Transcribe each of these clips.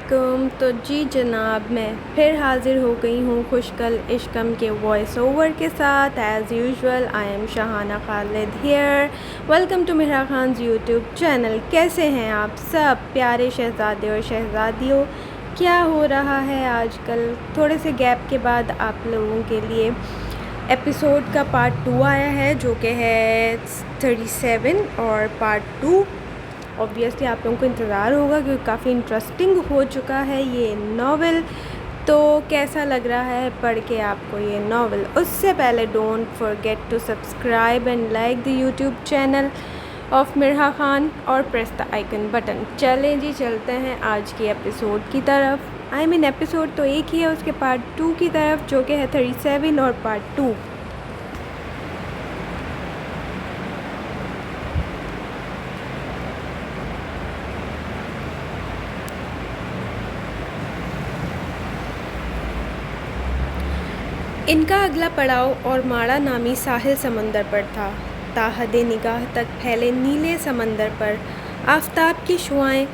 علیکم. تو جی جناب میں پھر حاضر ہو گئی ہوں خوشگل عشقم کے وائس اوور کے ساتھ. As usual I am Shahana Khalid here. Welcome to Mirha Khan's YouTube channel. کیسے ہیں آپ سب پیارے شہزادے اور شہزادیوں؟ کیا ہو رہا ہے آج کل؟ تھوڑے سے گیپ کے بعد آپ لوگوں کے لیے ایپیسوڈ کا پارٹ 2 آیا ہے جو کہ ہے 37 اور پارٹ 2 اوبویسلی آپ لوگوں کو انتظار ہوگا کیونکہ کافی انٹرسٹنگ ہو چکا ہے یہ ناول. تو کیسا لگ رہا ہے پڑھ کے آپ کو یہ ناول؟ اس سے پہلے don't forget to subscribe and like the YouTube channel of Mirha Khan اور پریس دا آئیکن بٹن. چلیں جی چلتے ہیں آج کی ایپیسوڈ کی طرف. ایپیسوڈ تو ایک ہی ہے، اس کے پارٹ 2 کی طرف جو کہ ہے 37 اور پارٹ 2. ان کا اگلا پڑاؤ اور ماڑا نامی ساحل سمندر پر تھا. تاحد نگاہ تک پھیلے نیلے سمندر پر آفتاب کی شعاعیں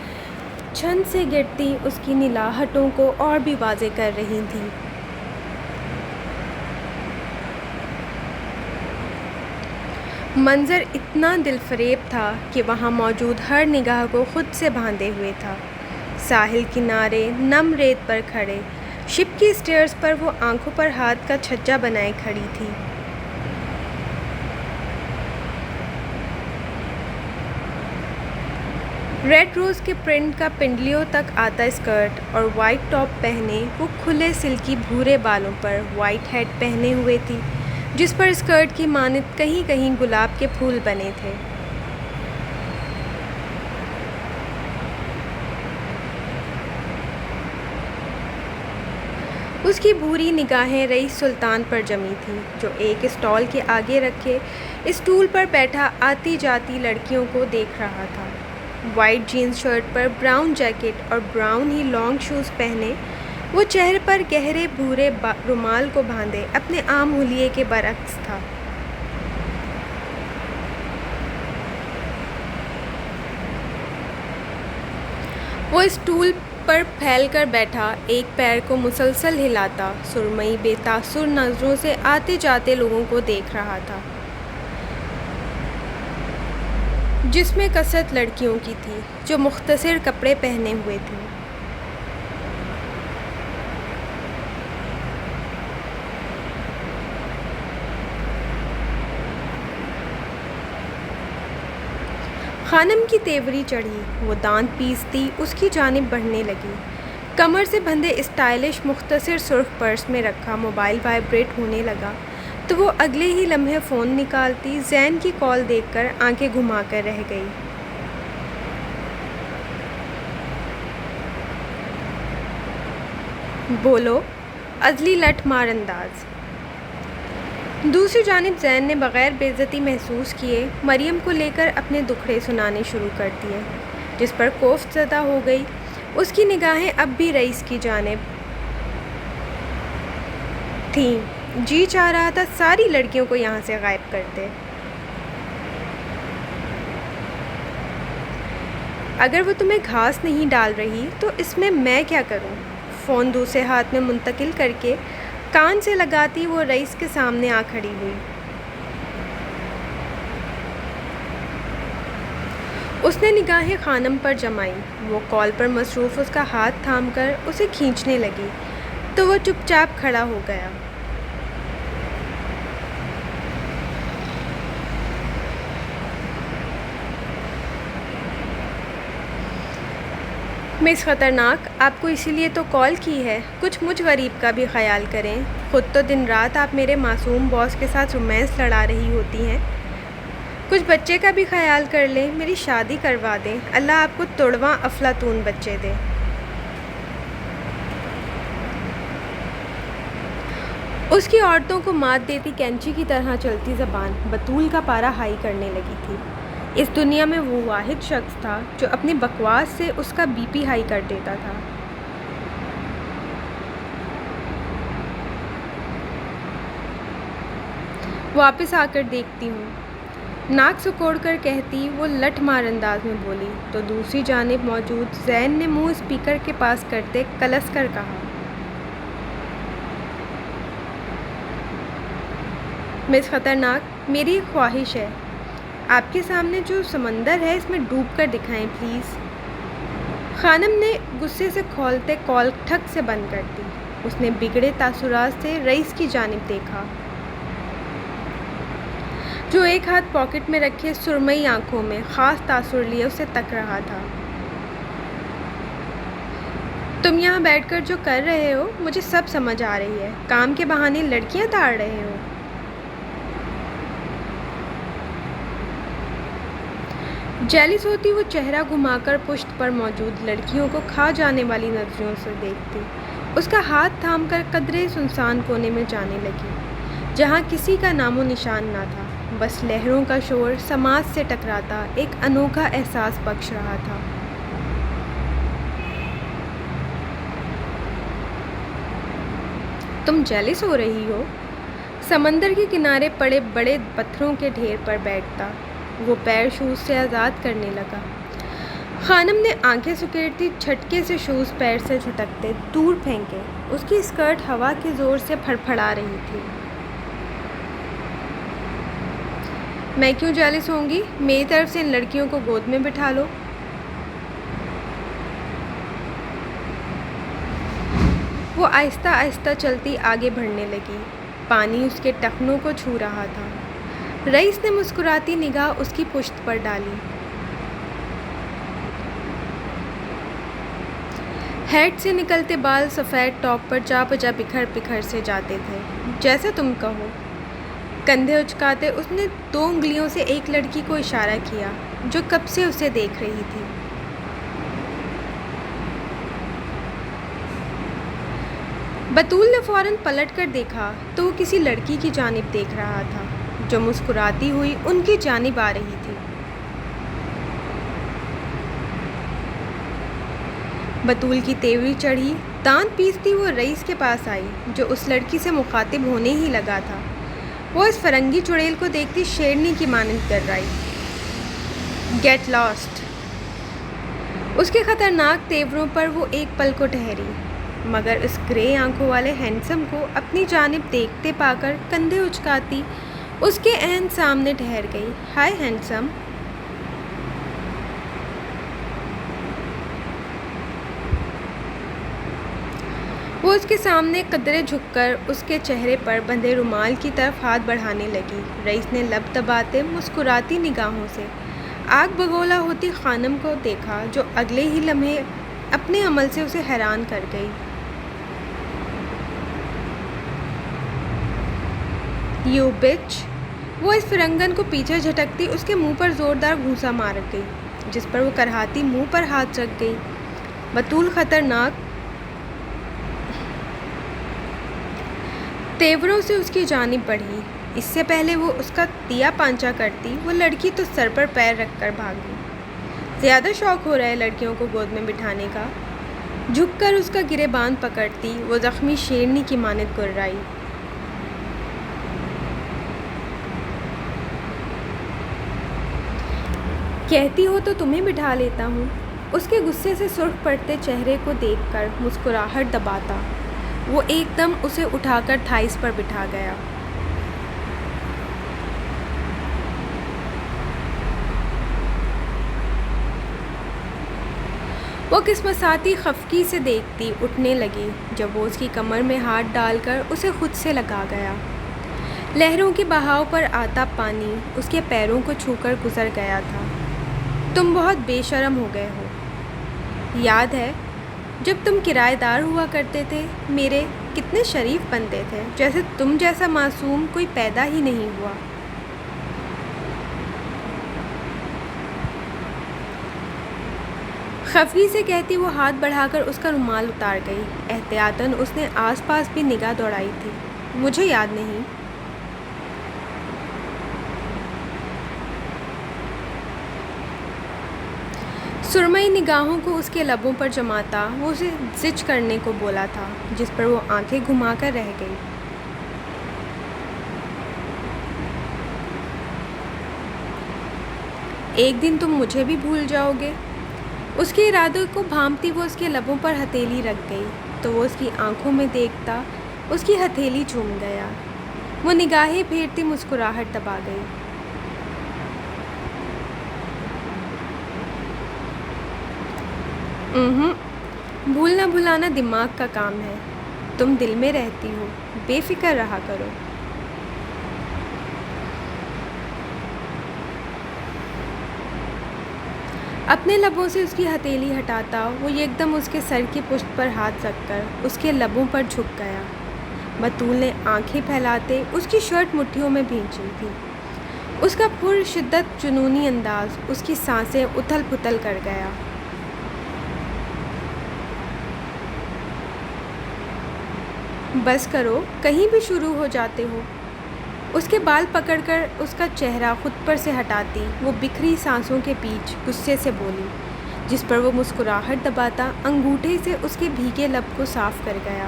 چھن سے گرتی اس کی نلاہٹوں کو اور بھی واضح کر رہی تھیں. منظر اتنا دل فریب تھا کہ وہاں موجود ہر نگاہ کو خود سے باندھے ہوئے تھا. ساحل کنارے نم ریت پر کھڑے شپ کی اسٹیئرز پر وہ آنکھوں پر ہاتھ کا چھجا بنائے کھڑی تھی. ریڈ روز کے پرنٹ کا پنڈلیوں تک آتا اسکرٹ اور وائٹ ٹاپ پہنے وہ کھلے سلکی بھورے بالوں پر وائٹ ہیٹ پہنے ہوئے تھی جس پر اسکرٹ کی مانند کہیں کہیں گلاب کے پھول بنے تھے. اس کی بھوری نگاہیں رئیس سلطان پر جمی تھیں جو ایک اسٹال کے آگے رکھے اسٹول پر بیٹھا آتی جاتی لڑکیوں کو دیکھ رہا تھا. وائٹ جینز شرٹ پر براؤن جیکٹ اور براؤن ہی لانگ شوز پہنے وہ چہرے پر گہرے بھورے رومال کو باندھے اپنے عام حلیے کے برعکس تھا. وہ اسٹول پر پھیل کر بیٹھا ایک پیر کو مسلسل ہلاتا سرمئی بے تاثر نظروں سے آتے جاتے لوگوں کو دیکھ رہا تھا جس میں کثرت لڑکیوں کی تھی جو مختصر کپڑے پہنے ہوئے تھیں. خانم کی تیوری چڑھی، وہ دانت پیستی اس کی جانب بڑھنے لگی. کمر سے بندھے اسٹائلش مختصر سرخ پرس میں رکھا موبائل وائبریٹ ہونے لگا تو وہ اگلے ہی لمحے فون نکالتی زین کی کال دیکھ کر آنکھیں گھما کر رہ گئی. بولو، عزلی لٹ مار انداز. دوسری جانب زین نے بغیر بے عزتی محسوس کیے مریم کو لے کر اپنے دکھڑے سنانے شروع کر دیے جس پر کوفت زدہ ہو گئی. اس کی نگاہیں اب بھی رئیس کی جانب تھیں. جی چاہ رہا تھا ساری لڑکیوں کو یہاں سے غائب کر دے. اگر وہ تمہیں گھاس نہیں ڈال رہی تو اس میں کیا کروں؟ فون دوسرے ہاتھ میں منتقل کر کے کان سے لگاتی وہ رئیس کے سامنے آ کھڑی ہوئی. اس نے نگاہیں خانم پر جمائیں. وہ کال پر مصروف اس کا ہاتھ تھام کر اسے کھینچنے لگی تو وہ چپ چاپ کھڑا ہو گیا. مس خطرناک، آپ کو اسی لیے تو کال کی ہے. کچھ مجھ غریب کا بھی خیال کریں. خود تو دن رات آپ میرے معصوم باس کے ساتھ رومانس لڑا رہی ہوتی ہیں. کچھ بچے کا بھی خیال کر لیں، میری شادی کروا دیں. اللہ آپ کو توڑواں افلاطون بچے دے. اس کی عورتوں کو مات دیتی کینچی کی طرح چلتی زبان بطول کا پارا ہائی کرنے لگی تھی. اس دنیا میں وہ واحد شخص تھا جو اپنی بکواس سے اس کا بی پی ہائی کر دیتا تھا. واپس آ کر دیکھتی ہوں. ناک سکوڑ کر کہتی وہ لٹ مار انداز میں بولی تو دوسری جانب موجود زین نے منہ اسپیکر کے پاس کرتے کلس کر کہا، مس خطرناک، میری ایک خواہش ہے، آپ کے سامنے جو سمندر ہے اس میں ڈوب کر دکھائیں پلیز۔ خانم نے غصے سے کھولتے کال ٹھک سے بند کر دی۔ اس نے بگڑے تاثرات سے رئیس کی جانب دیکھا جو ایک ہاتھ پاکٹ میں رکھے سرمئی آنکھوں میں خاص تاثر لیے اسے تک رہا تھا۔ تم یہاں بیٹھ کر جو کر رہے ہو مجھے سب سمجھ آ رہی ہے، کام کے بہانے لڑکیاں تاڑ رہے ہو۔ جیلس ہوتی وہ چہرہ گھما کر پشت پر موجود لڑکیوں کو کھا جانے والی نظروں سے دیکھتی، اس کا ہاتھ تھام کر قدرے سنسان کونے میں جانے لگی جہاں کسی کا نام و نشان نہ تھا، بس لہروں کا شور سماج سے ٹکراتا ایک انوکھا احساس بخش رہا تھا۔ تم جیلس ہو رہی ہو؟ سمندر کے کنارے پڑے بڑے پتھروں کے ڈھیر پر بیٹھتا وہ پیر شوز سے آزاد کرنے لگا۔ خانم نے آنکھیں سکیڑتی جھٹکے سے شوز پیر سے جھٹکتے دور پھینکے، اس کی اسکرٹ ہوا کے زور سے پھڑپھڑا رہی تھی۔ میں کیوں جیلس ہوں گی؟ میری طرف سے ان لڑکیوں کو گود میں بٹھا لو۔ وہ آہستہ آہستہ چلتی آگے بڑھنے لگی، پانی اس کے ٹخنوں کو چھو رہا تھا۔ رئیس نے مسکراتی نگاہ اس کی پشت پر ڈالی۔ ہیڈ سے نکلتے بال سفید ٹاپ پر جا بجا بکھر بکھر سے جاتے تھے۔ جیسا تم کہو۔ کندھے اچکاتے اس نے 2 انگلیوں سے ایک لڑکی کو اشارہ کیا جو کب سے اسے دیکھ رہی تھی۔ بطول نے فوراً پلٹ کر دیکھا تو وہ کسی لڑکی کی جانب دیکھ رہا تھا جو مسکراتی ہوئی ان کی جانب آ رہی تھی۔ بطول کی تیوری چڑھی، دانت پیستی وہ رئیس کے پاس آئی جو اس لڑکی سے مخاطب ہونے ہی لگا تھا۔ وہ اس فرنگی چڑیل کو دیکھتی شیرنی کی مانند کر رہی، گیٹ لاسٹ۔ اس کے خطرناک تیوروں پر وہ ایک پل کو ٹھہری، مگر اس گرے آنکھوں والے ہینڈسم کو اپنی جانب دیکھتے پا کر کندھے اچکاتی اس کے عین سامنے ٹھہر گئی۔ ہائے ہینڈسم۔ وہ اس کے سامنے قدرے جھک کر اس کے چہرے پر بندھے رومال کی طرف ہاتھ بڑھانے لگی۔ رئیس نے لب دباتے مسکراتی نگاہوں سے آگ بگولا ہوتی خانم کو دیکھا جو اگلے ہی لمحے اپنے عمل سے اسے حیران کر گئی۔ یو بچ۔ وہ اس فرنگن کو پیچھے جھٹکتی اس کے منہ پر زوردار گھونسا مار گئی جس پر وہ کرہاتی منہ پر ہاتھ رکھ گئی۔ بطول خطرناک تیوروں سے اس کی جانب بڑھی۔ اس سے پہلے وہ اس کا تیا پانچا کرتی وہ لڑکی تو سر پر پیر رکھ کر بھاگی۔ زیادہ شوق ہو رہا ہے لڑکیوں کو گود میں بٹھانے کا۔ جھک کر اس کا گریبان پکڑتی وہ زخمی شیرنی کی مانند گررائی۔ کہتی ہو تو تمہیں بٹھا لیتا ہوں۔ اس کے غصے سے سرخ پڑتے چہرے کو دیکھ کر مسکراہٹ دباتا وہ ایک دم اسے اٹھا کر تھائس پر بٹھا گیا۔ وہ قسمساتی خفگی سے دیکھتی اٹھنے لگی جب وہ اس کی کمر میں ہاتھ ڈال کر اسے خود سے لگا گیا۔ لہروں کے بہاؤ پر آتا پانی اس کے پیروں کو چھو کر گزر گیا تھا۔ تم بہت بے شرم ہو گئے ہو۔ یاد ہے جب تم کرایہ دار ہوا کرتے تھے میرے کتنے شریف بنتے تھے، جیسے تم جیسا معصوم کوئی پیدا ہی نہیں ہوا۔ خفگی سے کہتی وہ ہاتھ بڑھا کر اس کا رومال اتار گئی۔ احتیاطاً اس نے آس پاس بھی نگاہ دوڑائی تھی۔ مجھے یاد نہیں۔ سرمئی نگاہوں کو اس کے لبوں پر جماتا وہ اسے زچ کرنے کو بولا تھا جس پر وہ آنکھیں گھما کر رہ گئی۔ ایک دن تم مجھے بھی بھول جاؤ گے۔ اس کے ارادوں کو بھانپتی وہ اس کے لبوں پر ہتھیلی رکھ گئی تو وہ اس کی آنکھوں میں دیکھتا اس کی ہتھیلی چوم گیا۔ وہ نگاہیں پھیرتی مسکراہٹ دبا گئی۔ بھولنا بھلانا دماغ کا کام ہے، تم دل میں رہتی ہو، بے فکر رہا کرو۔ اپنے لبوں سے اس کی ہتھیلی ہٹاتا وہ ایک دم اس کے سر کی پشت پر ہاتھ رکھ کر اس کے لبوں پر جھک گیا۔ بطول نے آنکھیں پھیلاتے اس کی شرٹ مٹھیوں میں بھینچی تھی۔ اس کا پر شدت جنونی انداز اس کی سانسیں اتھل پھتل کر گیا۔ بس کرو، کہیں بھی شروع ہو جاتے ہو۔ اس کے بال پکڑ کر اس کا چہرہ خود پر سے ہٹاتی وہ بکھری سانسوں کے بیچ غصے سے بولی، جس پر وہ مسکراہٹ دباتا انگوٹھے سے اس کے بھیگے لب کو صاف کر گیا۔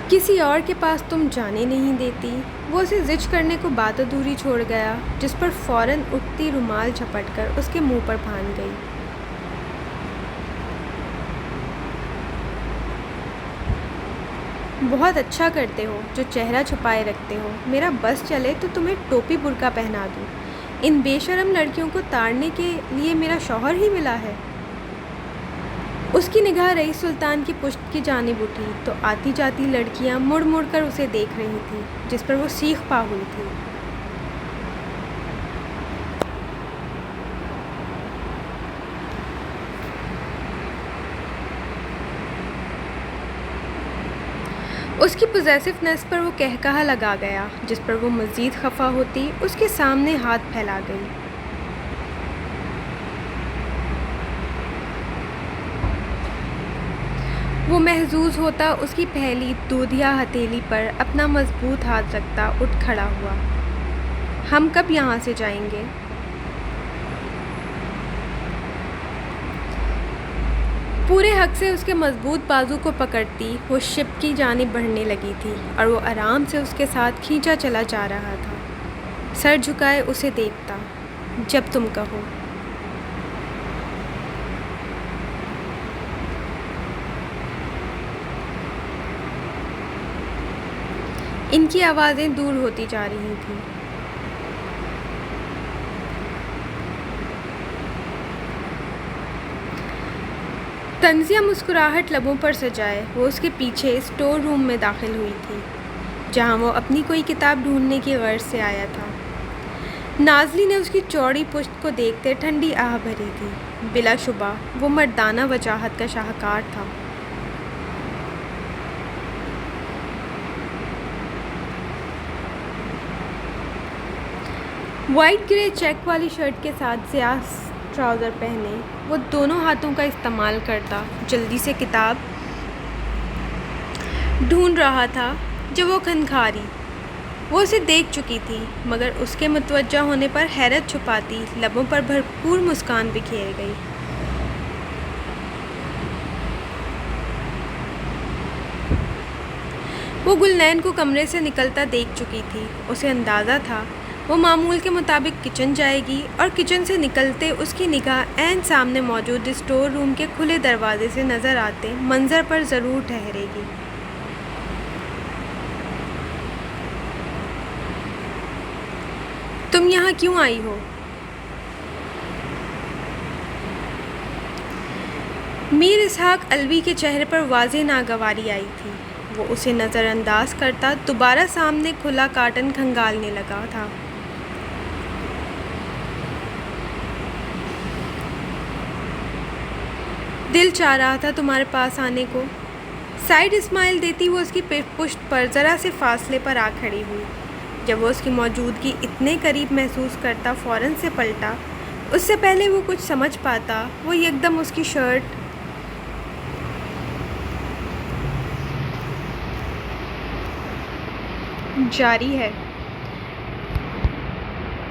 کسی اور کے پاس تم جانے نہیں دیتی۔ وہ اسے زج کرنے کو بات ادھوری چھوڑ گیا، جس پر فوراً اٹھتی رومال جھپٹ کر اس کے منہ پر پھان گئی۔ بہت اچھا کرتے ہو جو چہرہ چھپائے رکھتے ہو۔ میرا بس چلے تو تمہیں ٹوپی برقع پہنا دوں۔ ان بے شرم لڑکیوں کو تاڑنے کے لیے میرا شوہر ہی ملا ہے۔ اس کی نگاہ رئیس سلطان کی پشت کی جانب اٹھی تو آتی جاتی لڑکیاں مڑ مڑ کر اسے دیکھ رہی تھیں، جس پر وہ سیخ پا ہوئی تھی۔ اس کی پوزیسونیس پر وہ قہقہہ لگا گیا، جس پر وہ مزید خفا ہوتی اس کے سامنے ہاتھ پھیلا گئی۔ وہ محظوظ ہوتا اس کی پہلی دودھیا ہتھیلی پر اپنا مضبوط ہاتھ رکھتا اٹھ کھڑا ہوا۔ ہم کب یہاں سے جائیں گے؟ پورے حق سے اس کے مضبوط بازو کو پکڑتی وہ شپ کی جانب بڑھنے لگی تھی اور وہ آرام سے اس کے ساتھ کھینچا چلا جا رہا تھا۔ سر جھکائے اسے دیکھتا۔ جب تم کہو۔ ان کی آوازیں دور ہوتی جا رہی تھیں۔ طنزیہ مسکراہٹ لبوں پر سجائے وہ اس کے پیچھے اسٹور روم میں داخل ہوئی تھی، جہاں وہ اپنی کوئی کتاب ڈھونڈنے کی غرض سے آیا تھا۔ نازلی نے اس کی چوڑی پشت کو دیکھتے ٹھنڈی آہ بھری تھی۔ بلا شبہ وہ مردانہ وجاہت کا شاہکار تھا۔ وائٹ گرے چیک والی شرٹ کے ساتھ سیاہ ٹراؤزر پہنے وہ دونوں ہاتھوں کا استعمال کرتا جلدی سے کتاب ڈھونڈ رہا تھا جب وہ کھنکھاری۔ وہ اسے دیکھ چکی تھی، مگر اس کے متوجہ ہونے پر حیرت چھپاتی لبوں پر بھرپور مسکان بکھیر گئی۔ وہ گلنین کو کمرے سے نکلتا دیکھ چکی تھی۔ اسے اندازہ تھا وہ معمول کے مطابق کچن جائے گی اور کچن سے نکلتے اس کی نگاہ عین سامنے موجود اسٹور روم کے کھلے دروازے سے نظر آتے منظر پر ضرور ٹھہرے گی۔ تم یہاں کیوں آئی ہو؟ میر اسحاق علوی کے چہرے پر واضح ناگواری آئی تھی۔ وہ اسے نظر انداز کرتا دوبارہ سامنے کھلا کارٹن کھنگالنے لگا تھا۔ دل چاہ رہا تھا تمہارے پاس آنے کو۔ سائیڈ اسمائل دیتی وہ اس کی پشت پر ذرا سے فاصلے پر آ کھڑی ہوئی۔ جب وہ اس کی موجودگی اتنے قریب محسوس کرتا فوراً سے پلٹا۔ اس سے پہلے وہ کچھ سمجھ پاتا وہ یکدم اس کی شرٹ جاری ہے۔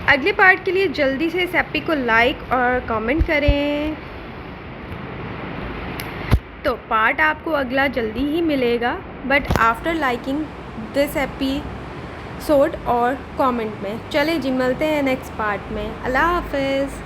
اگلے پارٹ کے لیے جلدی سے اس ایپی کو لائک اور کامنٹ کریں۔ تو پارٹ آپ کو اگلا جلدی ہی ملے گا، but after liking this episode اور کامنٹ میں. چلے جی، ملتے ہیں نیکسٹ پارٹ میں. اللہ حافظ.